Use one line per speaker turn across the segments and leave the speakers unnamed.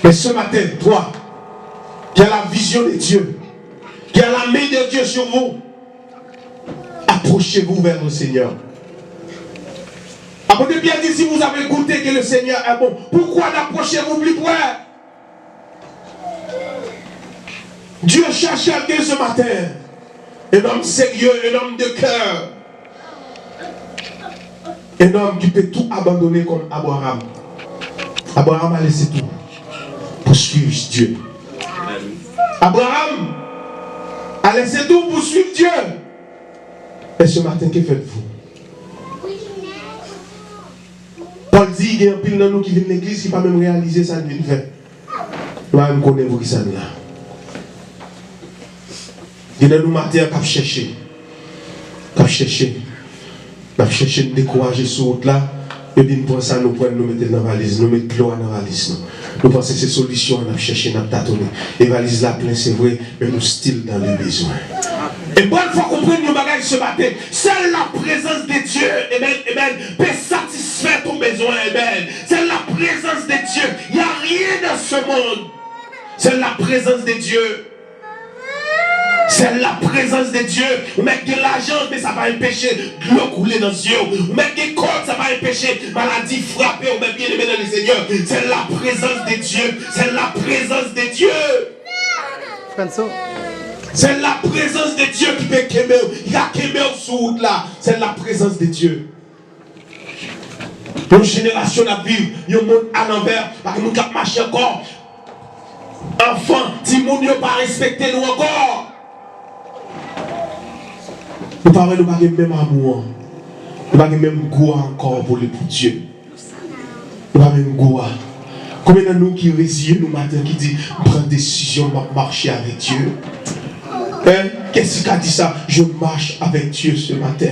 Mais ce matin, toi, qui as la vision de Dieu, qui a la main de Dieu sur vous, approchez-vous vers le Seigneur. Apôtre Pierre dit, si vous avez goûté que le Seigneur est bon, pourquoi n'approchez-vous plus près? Dieu cherche quelqu'un ce matin. Un homme sérieux, un homme de cœur. Un homme qui peut tout abandonner comme Abraham. Abraham a laissé tout pour suivre Dieu. Abraham a laissé tout pour suivre Dieu. Et ce matin, que faites-vous? Paul dit, il y a un pile dans nous qui vient de l'église qui ne peut pas même réaliser ça de faire. Moi, je connais vous qui sont là. Il y a nous matin qui chercher. Nous cherchons de décourager sur route là. Et bien, pour ça, nous prenons, nous mettons dans la valise, nous mettons l'eau dans la valise. Nous pensons que ces solutions, nous cherchons, nous tâtonnons. Et la valise là, plein, c'est vrai, mais nous style dans les besoins. Et bonne fois comprendre nos bagages ce matin, seule la présence de Dieu, amen, peut satisfaire ton besoin, amen. C'est la présence de Dieu. Il n'y a rien dans ce monde. C'est la présence de Dieu. C'est la présence de Dieu. Vous mettez de l'argent, mais ça va empêcher de l'eau couler dans les yeux. Vous mettez des cordes, ça va empêcher maladie frapper. Vous mettez bien aimé dans les seigneurs. C'est la présence de Dieu. C'est la présence de Dieu. C'est la présence de Dieu qui peut quémer. Il y a quémé sous route là. C'est la présence de Dieu. Une génération à vivre, il y a un monde à l'envers, parce que nous avons marché encore. Enfants, si nous ne pas respecter nous encore. Nous ne pouvons pas avoir même amour. Nous ne pouvons pas même goût encore pour Dieu. Nous ne pouvons pas même goût. Combien de nous qui résillent nous matin qui dit prends décision de marcher avec Dieu? Qu'est-ce qui a dit ça? Je marche avec Dieu ce matin.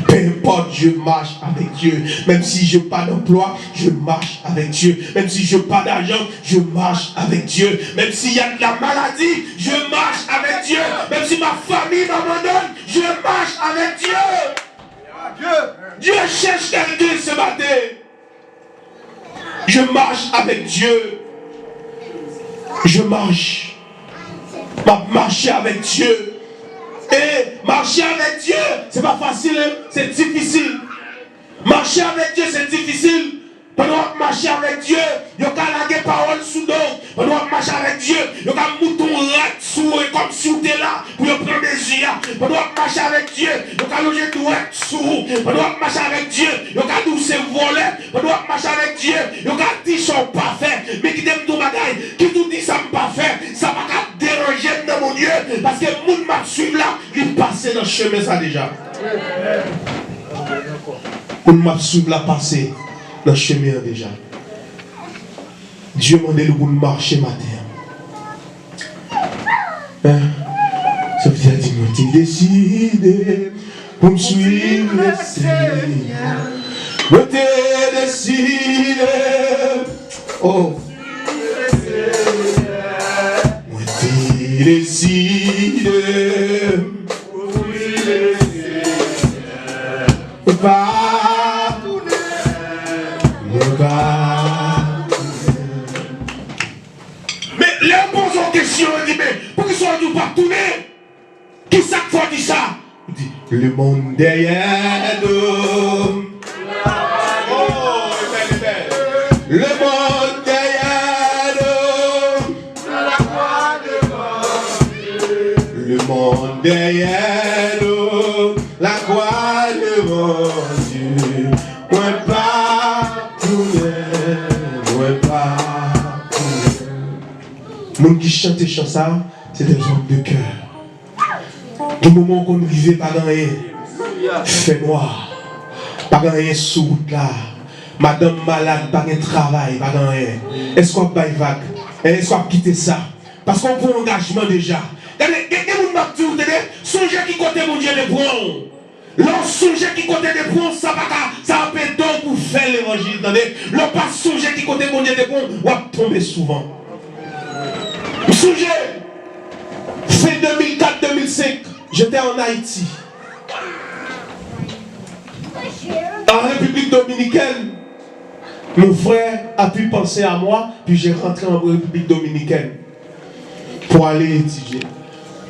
Peu importe, je marche avec Dieu. Même si je n'ai pas d'emploi, je marche avec Dieu. Même si je n'ai pas d'argent, je marche avec Dieu. Même s'il y a de la maladie, je marche avec Dieu. Même si ma famille m'abandonne, je marche avec Dieu. Dieu cherche quelqu'un ce matin. Je marche avec Dieu. Je marche. Marcher avec Dieu. Et marcher avec Dieu, c'est pas facile, hein? C'est difficile. Marcher avec Dieu, c'est difficile. Pendant que marcher avec Dieu, il y a des paroles sous l'eau. Pendant que marcher avec Dieu, il y a un mouton rat sous comme si vous étiez là pour prendre des yeux. Pendant que marcher avec Dieu, il y a loger tout sous. Pendant que marcher avec Dieu, il y a douce voler. Pendant que marcher avec Dieu, il y a dit sont pas fait. Mais qui t'aime tout bagaille, qui tout dit ça ne pas faire, ça va pas déranger dans mon Dieu. Parce que le monde m'a suivi là, il passe dans le chemin ça déjà. Le monde m'a suivi là, passer. Dans le chemin déjà. Dieu m'a demandé de marcher matin. Ça veut dire que tu décidé pour me suivre le Seigneur. Je t'ai décidé. Oh. Je t'ai décidé pour suivre le Seigneur. Mais les posent en question, il dit, mais pourquoi ils ne sont pas tournés? Qui ça fois dit ça? Il dit, le monde derrière nous. Oh, le monde derrière nous. Le monde derrière nous. La croix de mon Dieu. Moi pas tourner. Les gens qui chantent et chantent ça, c'est des hommes de cœur. Au moment qu'on ne vivait pas dans rien, fait noir, pas dans rien sous route là, madame malade, pas de travail, pas dans rien. Est-ce qu'on va vague? Est-ce qu'on va quitter ça? Parce qu'on prend engagement déjà. Regardez, vous songez qui côté mon Dieu de prendre. L'on songe qui côté de prendre, ça va péter pour faire l'évangile. L'on pas songe qui côté mon Dieu de prendre, on va tomber souvent. Songez, fin 2004-2005, j'étais en Haïti. En République Dominicaine, Mon frère a pu penser à moi, puis j'ai rentré en République dominicaine pour aller étudier.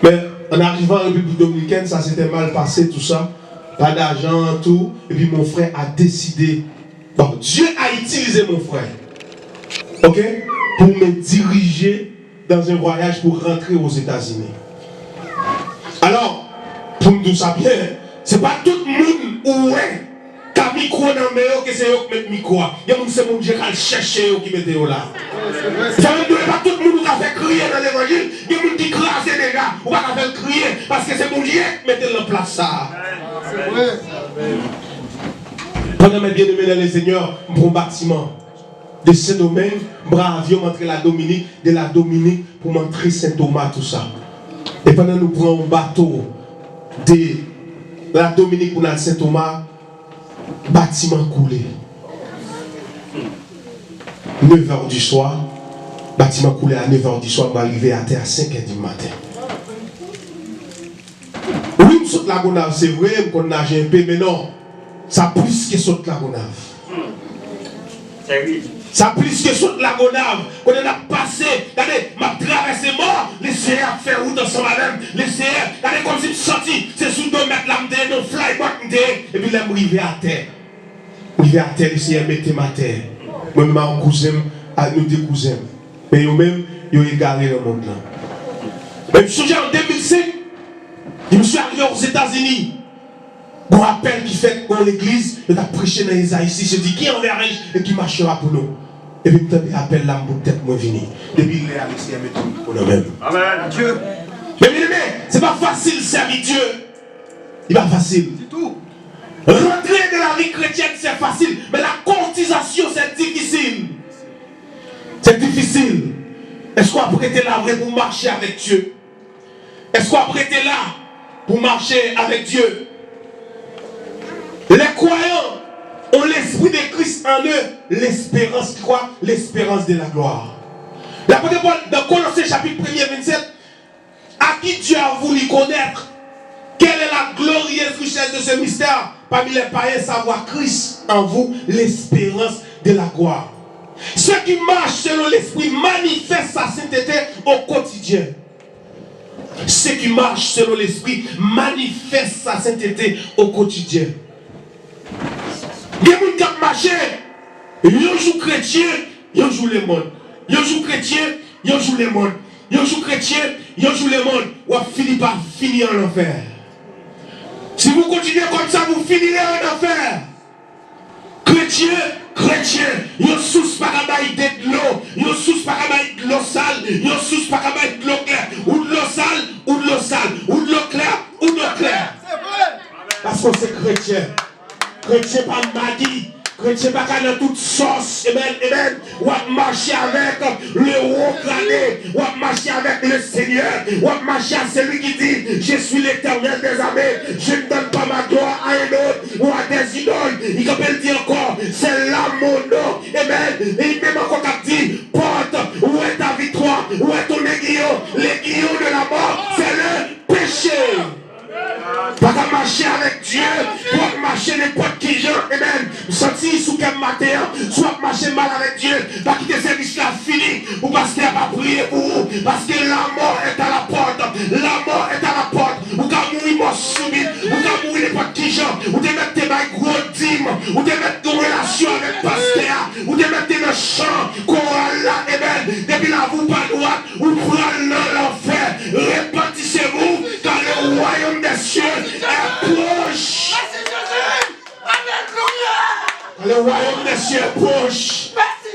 Mais en arrivant en République dominicaine, ça s'était mal passé, tout ça. Pas d'argent, tout. Et puis mon frère a décidé. Bon, Dieu a utilisé mon frère. Ok? Pour me diriger dans un voyage pour rentrer aux États-Unis. Alors, pour me dire ça bien, c'est pas tout le monde où est. Quand micro dans le meilleur que c'est eux qui mettent micro. Il y a c'est mon Dieu qui a cherché qui mettent là. Ça veut dire pas tout le monde qui a fait crier dans l'évangile. Il y a des gens qui crasent déjà. On va faire crier parce que c'est mon Dieu qui mette en place ça. C'est vrai. Pendant mes bien-aimés dans les seigneurs, pour un bâtiment de Saint-Domingue, bras avion entrer la Dominique, de la Dominique pour m'entrer Saint-Thomas, tout ça. Et pendant nous prenons un bateau de la Dominique pour aller Saint-Thomas, bâtiment coulé. 9h du soir, bâtiment coulé à 9h du soir, on va arriver à terre à 5h du matin. Oui, je saute la gonave, c'est vrai, qu'on nage un peu, mais non, ça plus que saute la gonave. Ça plus que saute la gonave, qu'on a passé, regardez, m'a traversé mort, l'essayer à faire route ensemble avec, l'essayer, regardez comme si je sorti, c'est sous 2 mètres là, je me fly back, et puis là, je arrive à terre. Arrivé à terre, l'essayer à mettre ma terre. Moi-même, mon cousin, nous deux cousins. Mais eux-mêmes, ils ont égaré le monde là. Même si en 2005, je me suis arrivé aux États-Unis. Bon appel qui fait dans l'église, il a prêché dans les ici. Je dis qui enverra et qui marchera pour nous. Et puis, je appelle là pour peut-être moi venir. Depuis il est allé à mettre pour nous-mêmes. Amen. Dieu. Mais bien aimé, c'est pas facile servir Dieu. Il n'est pas facile. C'est tout. Rentrer de la vie chrétienne, c'est facile. Mais la courtisation, c'est difficile. C'est difficile. Est-ce qu'on a prêté là pour marcher avec Dieu? Est-ce qu'on a prêté là pour marcher avec Dieu? Les croyants ont l'esprit de Christ en eux, l'espérance, quoi? L'espérance de la gloire. L'apôtre Paul, dans Colossiens chapitre 1er 27, à qui Dieu a voulu connaître, quelle est la glorieuse richesse de ce mystère? Parmi les païens, savoir Christ en vous, l'espérance de la gloire. Ceux qui marchent selon l'esprit manifestent sa sainteté au quotidien. Ceux qui marchent selon l'esprit manifestent sa sainteté au quotidien. Il y a des gens qui marchent, ils jouent chrétien, ils jouent le monde. Ils jouent chrétien, ils jouent le monde. Ils jouent chrétien, ils jouent le monde. Ou finir par finir en enfer. Si vous continuez comme ça, vous finirez en enfer. Chrétien, ils sous pas de l'eau, ils sous pas de l'eau sale, ils sous pas de l'eau claire, ou de l'eau sale, ou de l'eau sale, ou de l'eau claire, ou de l'eau claire. Parce que c'est chrétien. Chrétien pas magie. Chrétien pas dans toute sauce. Amen. Ou à marcher avec le haut gradé. Ou à marcher avec le Seigneur. Ou à marcher à celui qui dit je suis l'Éternel des armées. Je ne donne pas ma gloire à un autre ou à des idoles. Il peut dire encore c'est là mon nom. Amen. Et il même encore dit porte où est ta victoire? Où est ton aiguillon? L'aiguillon de la mort, c'est le péché. Pas qu'à marcher avec Dieu, pour marcher n'importe qui gens, amen. Sortir sous quel matin, soit marcher mal avec Dieu, pas quitter service là fini, ou parce qu'il n'a pas prié pour vous, parce que la mort est à la porte, la mort est à la porte, ou quand mourir mort subite, ou quand mourir n'importe qui gens, ou te mettre tes bails gros dîmes, ou te mettre ton relation avec pasteur, ou te mettre dans le champ, chorale là, amen. Depuis là, vous pas droite, ou prenez dans l'enfer, répétissez-vous, car le royaume des cieux est proche. Quand le royaume des cieux est proche.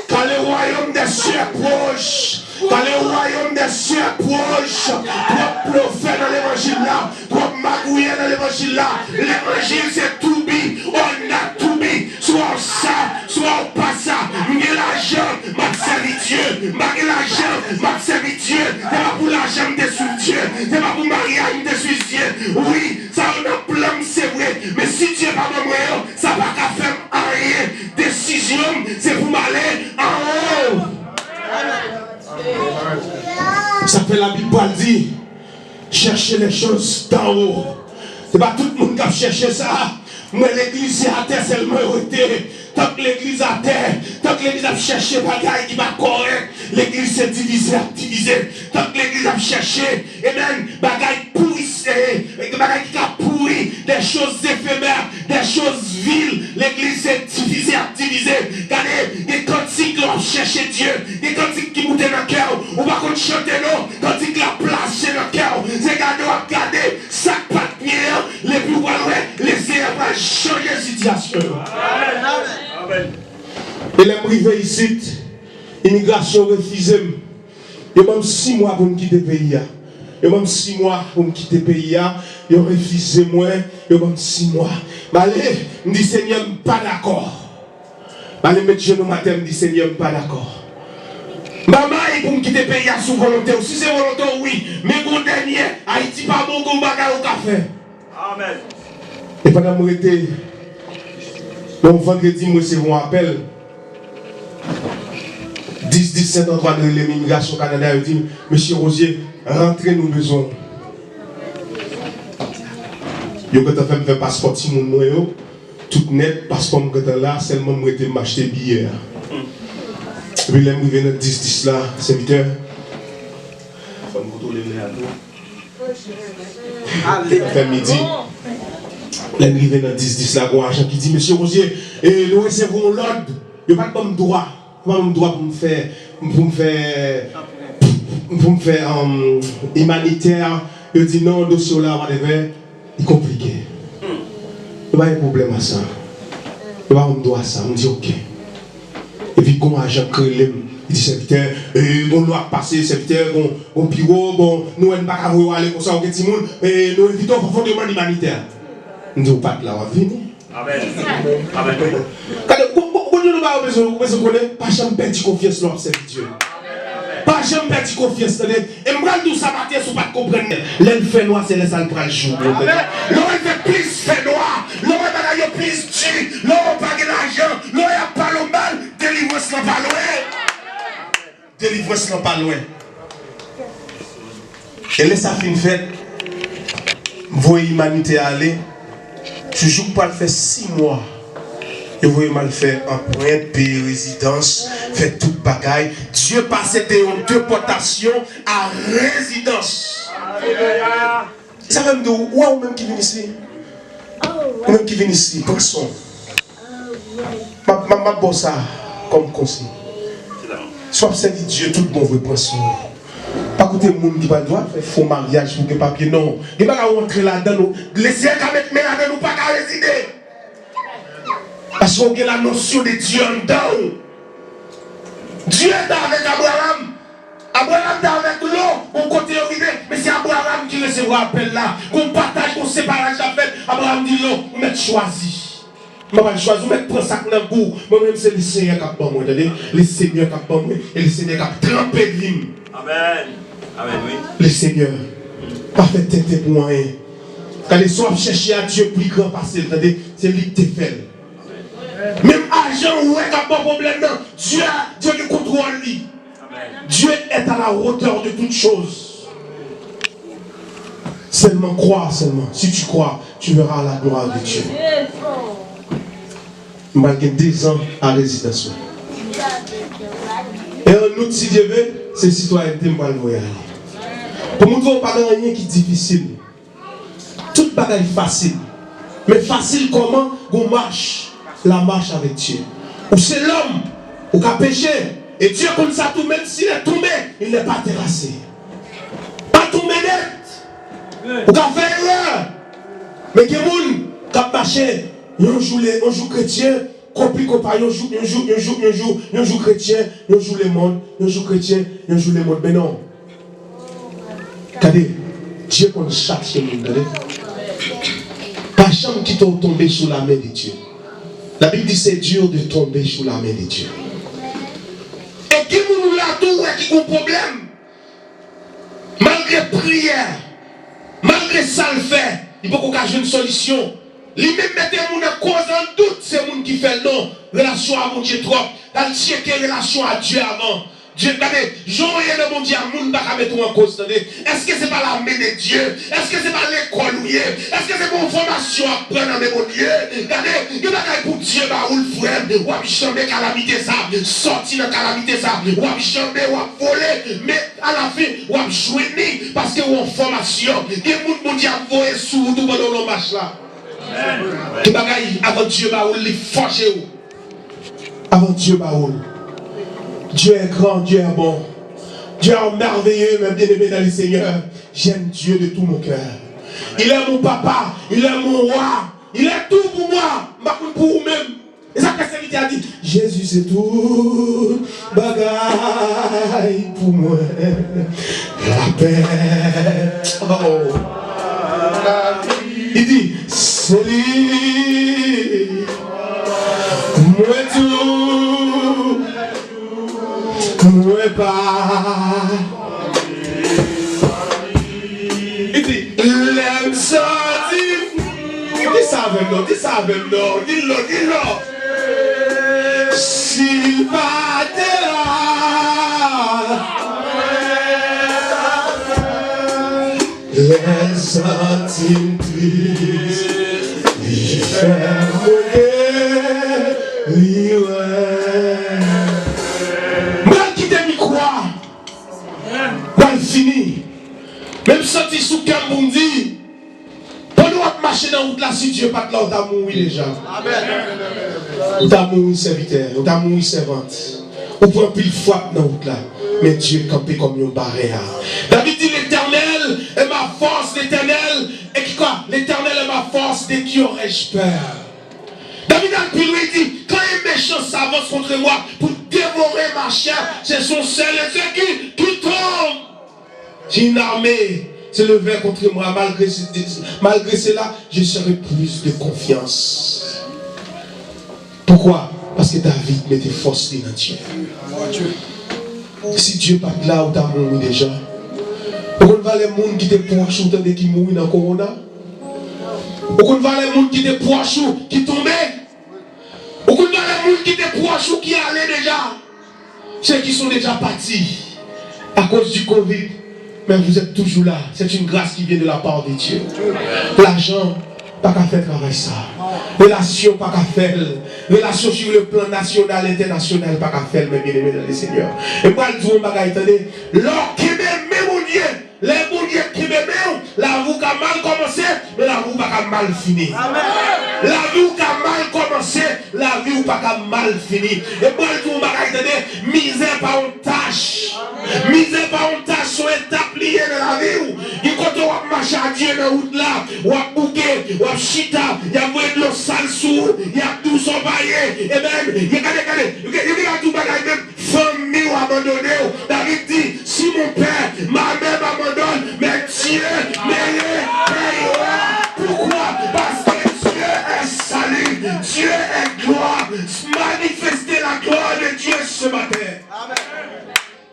Quand le royaume des cieux est proche. Quand le royaume des cieux est proche. Trop prophète dans l'évangile là. Trop magouillé dans l'évangile là. L'évangile c'est tout bi. On a tout bi. Soit ça, soit pas ça. M'gé l'argent, m'a servi Dieu. M'gé l'argent, m'a servi Dieu. C'est pas pour l'argent, m'te suis Dieu. C'est pas pour mariage, m'te suis Dieu. Oui, ça on a plein, c'est vrai. Mais si Dieu pas mon moyen, ça va qu'à faire rien. Décision, c'est pour m'aller en haut. Ça fait la Bible dit chercher les choses d'en haut. C'est pas tout le monde qui a cherché ça. Moi, l'église est à terre seulement été. Tant que l'église à terre, tant que l'église a cherché bagaille qui va correct, l'église s'est divisée, divisée. Tant que l'église a cherché, et même bagaille pourrissée, bagaille qui a pourri, des choses éphémères, des choses viles, l'église s'est divisée, divisée. Regardez, des cantiques qui ont cherché Dieu, des cantiques qui montent dans le cœur, on va qu'on chante non, cantiques la place dans le cœur. C'est regarder, ça pas de pierre, les plus loin, les airs vont changer la situation. Amen. Et les privés ici, immigration refusée. Il y a même 6 mois pour me quitter le pays. Il y a même 6 mois pour me quitter le pays. Ils ont refusé moi. Il y a même 6 mois. Mais allez, je dis Seigneur, je ne suis pas d'accord. Allez, mettre genoux matin, je dis Seigneur, je ne suis pas d'accord. Maman, pour me quitter le pays sous volonté. Si c'est volonté, oui. Mais mon dernier, Haïti pas bon comme bagarre au café. Amen. Et pendant que j'étais. Donc vendredi, moi c'est mon appel. 10-17 endroits de l'immigration Canada, il dit, Monsieur Rosier, rentrez nous besoin. Yo quand fait me faire passeport si mon noyau, tout net, passeport que là, seulement moi été m'acheter billet. Puis là, je viens dans 10-10 là, serviteur. Faut me contrôler les ados. Fait midi. Là, je viens dans 10-10 là, un agent qui dit, Monsieur Rosier, et nous recevons l'ordre. Il n'y a pas de bon droit. Pas de droit pour me faire humanitaire. Il dit non, le dossier là, il est compliqué. Il n'y a pas de problème à ça. Il n'y a pas de droit à ça. On dit ok. Et puis, quand agent crée, il dit serviteur, on doit passer, serviteur, on bureau, bon, nous ne pouvons pas aller comme ça, et nous évitons profondément l'humanitaire. On dit pas de là, on va venir. Amen. Amen. Quand nous avons besoin de connaître, pas jamais perdre confiance dans Dieu. Pas jamais perdre confiance. Et moi, tout ça matin, si vous ne comprenez pas. L'aile fait noir, c'est les salles pour le jour. L'homme fait plus fait noir. L'homme a plus tu. L'homme n'a pas d'argent. L'homme n'a pas le mal. Délivrance n'est pas loin. Délivrance n'est pas loin. Et laisse ça fin fait. Voyez l'humanité aller. Je joue pas le faire 6 mois. Et vous voyez mal faire empreinte, payer résidence, faire toute bagaille. Dieu passait de déportation à résidence. Ça même de ou même qui vient ici. Ou même qui vient ici, poisson. Ma bosse comme conseil. Soit servir Dieu, tout bon veut poisson. Pas écouter le monde qui va droit faire faux mariage pour que papier non. Il va pas rentrer là-dedans. Laissez qu'à mettre là-dedans, nous pas qu'à résider. Parce qu'on a la notion de Dieu en dedans. Dieu est avec Abraham. Abraham est avec l'eau. On côté arrivé. Mais c'est Abraham qui recevra l'appel là. Qu'on partage, qu'on sépare l'appel. Abraham dit non, on m'a choisi. Je vais choisir, je vais prendre ça dans le goût. Moi-même, c'est le Seigneur qui a pas moi. Le Seigneur qui a pas moi. Et le Seigneur qui a trempé de l'hymne. Amen. Amen, oui. Le Seigneur. Pas fait tête pour moi. Quand les soirs chercher à Dieu plus grand passé, c'est lui qui te fait. Même argent ou est pas de problème, non. Dieu qui contrôle lui. Dieu est à la hauteur de toutes choses. Seulement crois, seulement. Si tu crois, tu verras la gloire de Dieu. Malgré 10 ans à résidence. Et un autre, si Dieu veut, c'est citoyenneté, pour le voyage. Pour nous, on ne parle rien qui est difficile. Tout bagaille facile. Mais facile comment on marche la marche avec Dieu. Ou c'est l'homme qui a péché. Et Dieu comme ça tout, même s'il est tombé, il n'est pas terrassé. Pas tombé net. Ou qui a fait erreur. Mais il y a des gens qui ont marché. Un jour chrétien, compliqué pas. Un jour chrétien, un jour le monde. Un jour chrétien, un jour le monde. Mais non. Regardez, Dieu connaît chaque chose. Pas jamais qui t'ont tombé sous la main de Dieu. La Bible dit que c'est dur de tomber sous la main de Dieu. Et qui nous l'a tout qui a un problème, malgré prière, malgré ça le fait, il faut qu'on ait une solution. Lui-même mettez mon cause en doute, c'est le monde qui fait non. Relation à mon Dieu trop. Dans le checker relation à Dieu avant. Dieu, regardez, Jean et le bon Dieu, le monde ne va pas mettre en cause. Est-ce que ce n'est pas la main de Dieu? Est-ce que ce n'est pas l'école Alléluia. Est-ce que c'est pour formation à prendre dans mon Dieu? Regardez, il y a des pour Dieu, ou le frère, ou à chamber calamité ça, sortir dans calamité ça, ou à chamber, ou à voler, mais à la fin, ou à jouer parce que vous en formation. Il y a des gens qui ont voyé sous tout pendant le match là. Tout bagaille avant Dieu, il est forgé. Avant Dieu, Dieu est grand, Dieu est bon. Dieu est merveilleux, même bien-aimé dans le Seigneur. J'aime Dieu de tout mon cœur. Il est mon papa, il est mon roi, il est tout pour moi, pas pour vous-même. Et ça, qu'est-ce qu'il a dit? Jésus, c'est tout, bagaille pour moi. La paix. Oh. Il dit, c'est lui, moi tout, moi pas. Il dit, l'aime sorti. Dis ça avec nous, dis ça avec nous, dis-le, dis-le. S'il va de là, les centimes tristes, les fermés, les mal qui t'aime y croire, mal fini. Même sorti sous Kambundi, pendant qu'on marche dans la route là, si Dieu pas là, on t'a mouru déjà. On t'a mouru serviteur, on t'a mouru servante. On prend pile fois dans la route là. Mais Dieu campé comme un barrière. David dit l'éternel est ma force, l'éternel est qui quoi? L'éternel est ma force, de qui aurais-je peur? David a lui dit, quand un méchant s'avance contre moi pour dévorer ma chair, c'est son seul et qui tombe. J'ai une armée se lever contre moi, malgré cela, je serai plus de confiance. Pourquoi? Parce que David mettait force dans Dieu. Si Dieu pas là où tu as mouru déjà, pourquoi ne va les gens qui te proches ou qui mourent dans le corona? Pourquoi ne va les gens qui te proches ou qui tombaient? Pourquoi ne va les gens qui te proches ou qui allaient déjà? Ceux qui sont déjà partis à cause du Covid. Mais vous êtes toujours là. C'est une grâce qui vient de la part de Dieu. L'argent, pas qu'à faire travail ça. Relation, pas qu'à faire. Relation sur le plan national, international, pas qu'à faire, mes bien-aimés dans le Seigneur. Et moi, je dis, attendez, l'or qui m'aime, mon Dieu, les bon Dieu qui m'aime, la vie a mal commencé, mais la vie pas mal fini. La vie a mal commencé, la vie pas mal fini. Et moi, je dis, attendez, misère par une tâche. Misère par une tâche sont établies dans la vie. Il compte à marcher à Dieu dans la route là, ou à bouquet, ou à chita, il y a de l'eau sale sous, il y a tout son baillé, et même, il y a tout bagaille même, famille ou abandonné. David dit, si mon père, ma mère m'abandonne, mais Dieu m'aide. Pourquoi? Parce que Dieu est salut, Dieu est gloire. Manifestez la gloire de Dieu ce matin. Amen.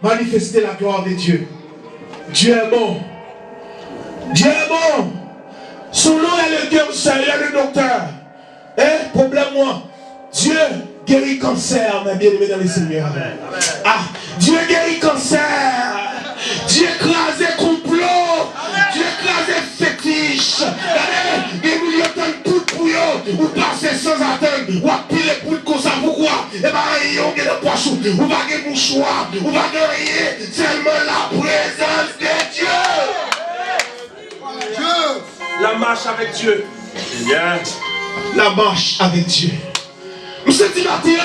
Manifestez la gloire de Dieu. Dieu est bon. Dieu est bon. Son nom est le Dieu seul, il est le docteur. Problème moi. Dieu guérit cancer, mes bien-aimés dans le Seigneur. Ah, Dieu guérit cancer. Dieu écrase complot. Dieu écrase fétiche. Regardez, des millions de poules pour eux, ou passer sans attendre, ou à piler poules comme ça, pourquoi? Eh bien, ils ont des poches, ou va gagner mouchoir, ou va gagner seulement la présence de Dieu. La marche avec Dieu. La marche avec Dieu. Monsieur Timothée,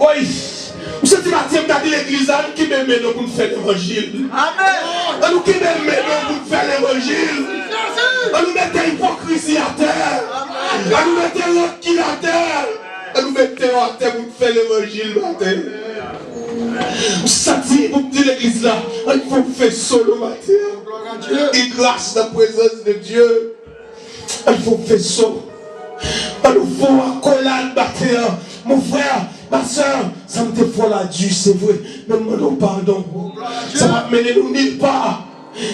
oui. Monsieur Timothée, m'a dit l'église, nous qui m'aimons nous pour faire l'évangile. Amen. Nous qui m'aimons nous pour faire l'évangile. Nous mettons l'hypocrisie à terre. Nous mettons l'autre qui à terre. Nous mettons à terre pour faire l'évangile matin. Vous sentez, vous dites l'église là, il faut faire solo matin. Et grâce à la présence de Dieu, il faut faire solo. Il nous faut accolade matin. Mon frère, ma soeur, ça me fait folle à Dieu, c'est vrai. Mais nous pardon. Ça va mener nous nulle part.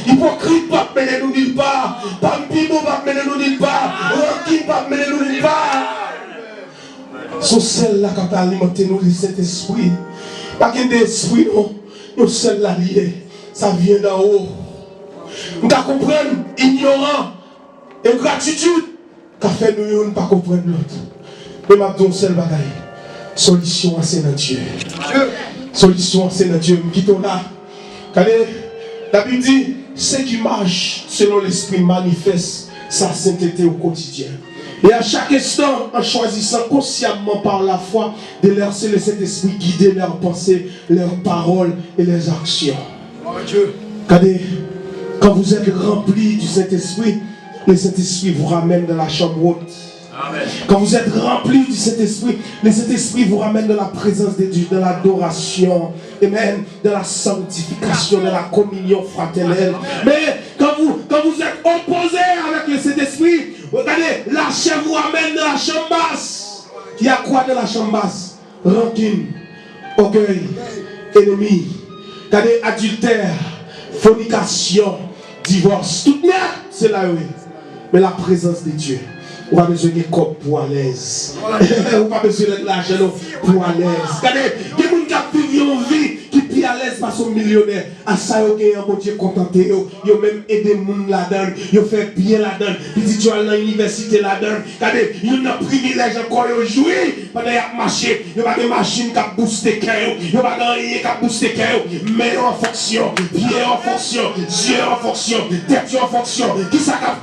Hypocrite pas mener nous nulle part. Pampimo pas mener nous nulle part. Rankin pas mener nous nulle part. Son seul là qui peut alimenter nous, c'est cet esprit. Pas qu'un esprit, non. Nous seul là lié. Ça vient d'en haut. Nous comprenons, ignorant. Et gratitude, qu'a fait nous ne pas comprendre l'autre. Mais m'a dit un seul bagaille. Solution c'est dans Dieu. Solution c'est dans Dieu. Quittons là. Regardez, la Bible dit, ceux qui marchent selon l'esprit manifestent sa sainteté au quotidien. Et à chaque instant, en choisissant consciemment par la foi de laisser le Saint-Esprit guider leurs pensées, leurs paroles et leurs actions. Regardez, quand vous êtes rempli du Saint-Esprit, le Saint-Esprit vous ramène dans la chambre haute. Amen. Quand vous êtes rempli du Saint-Esprit, le Saint-Esprit vous ramène dans la présence de Dieu, dans l'adoration, et même dans la sanctification, dans la communion fraternelle. Mais quand vous êtes opposé avec le Saint-Esprit, regardez, la chair vous ramène dans la chambre basse. Il y a quoi dans la chambre basse? Rancune, orgueil, ennemi, regardez, adultère, fornication, divorce, tout net, c'est là oui. Mais la présence de Dieu. On va besoin de corps pour à l'aise. On va besoin de l'argent pour à l'aise. Regardez, il y a des gens qui vivent une vie qui est à l'aise parce qu'ils sont millionnaires. À ça, ils ont un bon Dieu contenté. Ils ont même aidé les gens là-dedans. Ils ont fait bien là-dedans. Ils disent tu vas à l'université là-dedans. Regardez, ils ont un privilège encore. Ils ont joué pendant qu'ils ont marché. Ils n'ont pas de machine qui a boosté le cœur. Ils n'ont pas de rien qui a boosté le cœur. Mais en fonction, pied en fonction, yeux en fonction, tête en fonction. Qui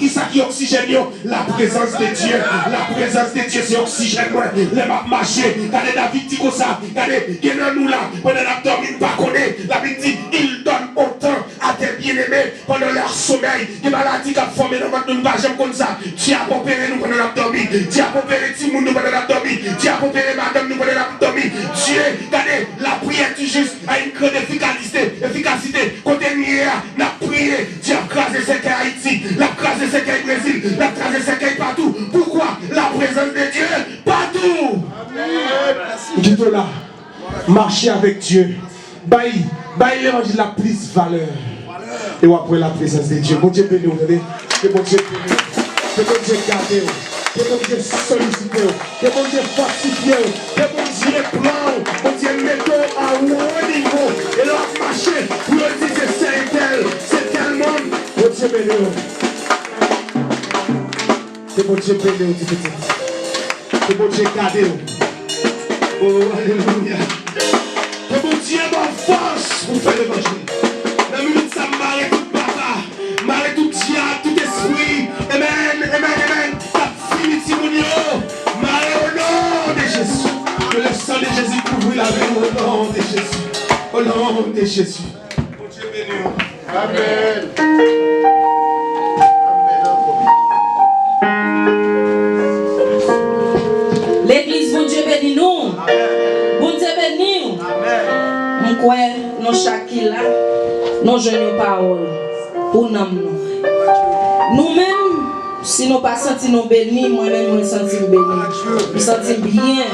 ça qui oxygène? La présence de Dieu. La présence de Dieu, c'est oxygène. Les m'a marché. Regardez David dit comme ça. Regardez, il y a nous là. Pendant l'abdomen, pas connaît. La Bible dit, il donne autant à tes bien-aimés pendant leur sommeil. Des maladies qui ont formé dans notre nous, j'aime comme ça. Tu as opéré nous pendant l'abdomen. Tu as opéré Timoun nous pendant l'abdomen. Tu as opéré madame nous pendant l'abdomen. Dieu, regardez, la prière du juste a une grande efficacité. Quand on y est, n'a prié. Dieu a crasé ce qu'est Haïti. L'a crasé ce qu'est Brésil. L'a crasé ce qu'est partout. Pourquoi? La présence de Dieu partout. Dites là, marchez avec Dieu. Baille l'évangile la plus valeur. Et après la présence de Dieu. Bon Dieu béni, que bon Dieu béni. Que bon Dieu garde. Que bon Dieu sollicite. Que bon Dieu fortifie. Que bon Dieu plan. Bon Dieu mette à un haut niveau. Et là, marcher pour le dire c'est tel monde. Bon Dieu béni. Que bon Dieu béni, que bon Dieu garde. Oh, alléluia. Que bon Dieu m'en force pour faire l'évangile. La minute ça m'arrête tout baba, m'arrête tout diable, tout esprit. Amen. Ça finit Timounio. M'arrête au nom de Jésus. Que le sang de Jésus couvre la vie au nom de Jésus. Au nom de Jésus. Bon Dieu béni. Amen.
L'église, bon Dieu béni nous. Bon Dieu béni nous. Mon quoi, nous chacun là, nous jeunes paroles pour nous. Nous-mêmes, si nous pas senti nous bénis, moi-même, nous senti bénis. Nous senti bien.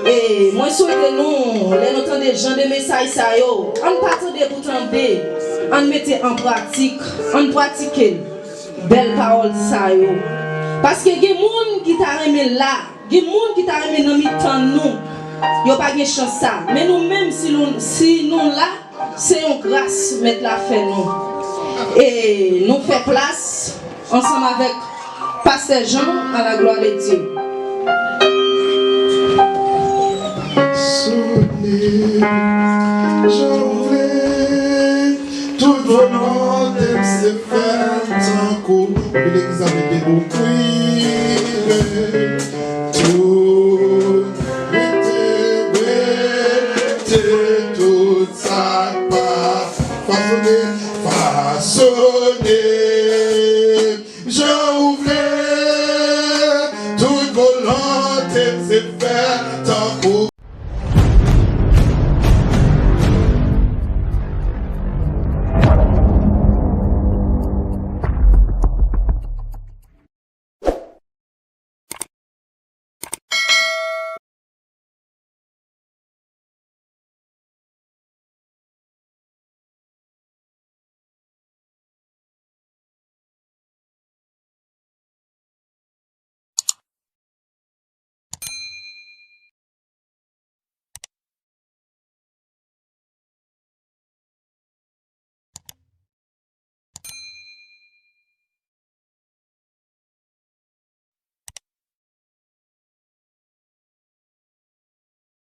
Et moi, souhaite nous, les notions des gens de messages, ça y est, on partait pour tenter, on mettait en pratique, on pratiquait. Belle parole, ça y est. Parce que il y a des gens qui t'a remis là, il y a des gens qui t'a remis dans mi-temps nous. Il n'y a pas de chance ça. Mais nous-mêmes, si nous là, c'est une grâce mettre la fait nous. Et nous faisons place ensemble avec Pasteur Jean à la gloire de Dieu.
Souvenez, j'en voulais, tout le monde aime se faire tant qu'on les amis de nous prier. Tout était tout ça pas façonné. J'en